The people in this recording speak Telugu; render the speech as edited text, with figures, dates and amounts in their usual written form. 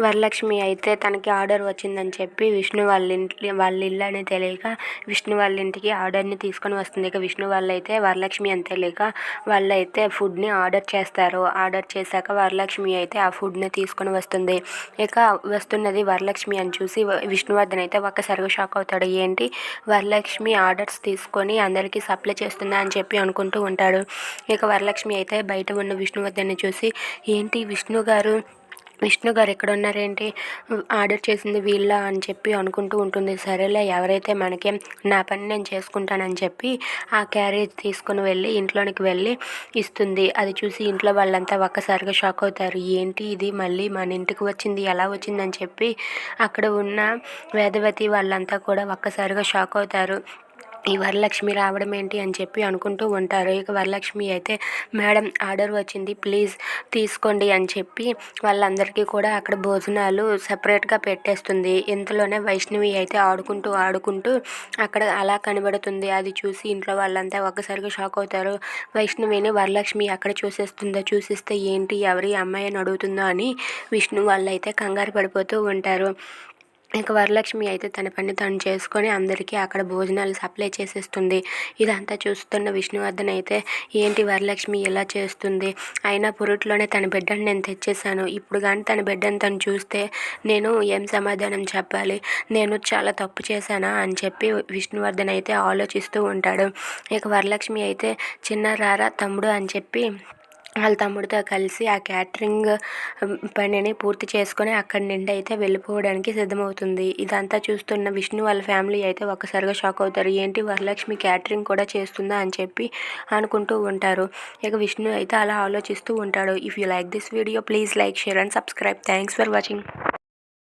వరలక్ష్మి అయితే తనకి ఆర్డర్ వచ్చిందని చెప్పి విష్ణు వాళ్ళ ఇల్లు అని తెలియక విష్ణు వాళ్ళ ఇంటికి ఆర్డర్ని తీసుకొని వస్తుంది. ఇక విష్ణు వాళ్ళైతే వరలక్ష్మి అని తెలియక వాళ్ళైతే ఫుడ్ని ఆర్డర్ చేస్తారు. ఆర్డర్ చేశాక వరలక్ష్మి అయితే ఆ ఫుడ్ని తీసుకొని వస్తుంది. ఇక వస్తున్నది వరలక్ష్మి అని చూసి విష్ణువర్ధన్ అయితే ఒక్కసారిగా షాక్ అవుతాడు. ఏంటి వరలక్ష్మి ఆర్డర్స్ తీసుకొని అందరికీ సప్లై చేస్తుందా అని చెప్పి అనుకుంటూ ఉంటాడు. ఇక వరలక్ష్మి అయితే బయట ఉన్న విష్ణువర్ధన్ని చూసి ఏంటి విష్ణు గారు ఎక్కడ ఉన్నారేంటి, ఆర్డర్ చేసింది వీళ్ళ అని చెప్పి అనుకుంటూ ఉంటుంది. సరేలే ఎవరైతే మనకేం, నా పని నేను చేసుకుంటానని చెప్పి ఆ క్యారేజ్ తీసుకుని వెళ్ళి ఇంట్లోనికి వెళ్ళి ఇస్తుంది. అది చూసి ఇంట్లో వాళ్ళంతా ఒక్కసారిగా షాక్ అవుతారు. ఏంటి ఇది మళ్ళీ మన ఇంటికి వచ్చింది, ఎలా వచ్చిందని చెప్పి అక్కడ ఉన్న వేదవతి వాళ్ళంతా కూడా ఒక్కసారిగా షాక్ అవుతారు. ఈ వరలక్ష్మి రావడం ఏంటి అని చెప్పి అనుకుంటూ ఉంటారు. ఇక వరలక్ష్మి అయితే మేడం ఆర్డర్ వచ్చింది ప్లీజ్ తీసుకోండి అని చెప్పి వాళ్ళందరికీ కూడా అక్కడ భోజనాలు సపరేట్గా పెట్టేస్తుంది. ఇంతలోనే వైష్ణవి అయితే ఆడుకుంటూ అక్కడ అలా కనబడుతుంది. అది చూసి ఇంట్లో వాళ్ళంతా ఒక్కసారిగా షాక్ అవుతారు. వైష్ణవిని వరలక్ష్మి అక్కడ చూసిస్తే ఏంటి ఎవరి అమ్మాయి అని అడుగుతుందో అని విష్ణు వాళ్ళైతే కంగారు పడిపోతూ ఉంటారు. ఇక వరలక్ష్మి అయితే తన పని తను చేసుకొని అందరికీ అక్కడ భోజనాలు సప్లై చేసేస్తుంది. ఇదంతా చూస్తున్న విష్ణువర్ధన్ అయితే ఏంటి వరలక్ష్మి ఇలా చేస్తుంది, అయినా పురుట్లోనే తన బిడ్డను నేను తెచ్చేసాను, ఇప్పుడు కానీ తన బిడ్డను తను చూస్తే నేను ఏం సమాధానం చెప్పాలి, నేను చాలా తప్పు చేశానా అని చెప్పి విష్ణువర్ధన్ అయితే ఆలోచిస్తూ ఉంటాడు. ఇక వరలక్ష్మి అయితే చిన్న రారా తమ్ముడు అని చెప్పి వాళ్ళ తమ్ముడితో కలిసి ఆ క్యాటరింగ్ పనిని పూర్తి చేసుకొని అక్కడి నుండి అయితే వెళ్ళిపోవడానికి సిద్ధమవుతుంది. ఇదంతా చూస్తున్న విష్ణు వాళ్ళ ఫ్యామిలీ అయితే ఒక్కసారిగా షాక్ అవుతారు. ఏంటి వరలక్ష్మి క్యాటరింగ్ కూడా చేస్తుందా అని చెప్పి అనుకుంటూ ఉంటారు. ఇక విష్ణు అయితే అలా ఆలోచిస్తూ ఉంటాడు. If you like this video please like, share and subscribe. Thanks for watching.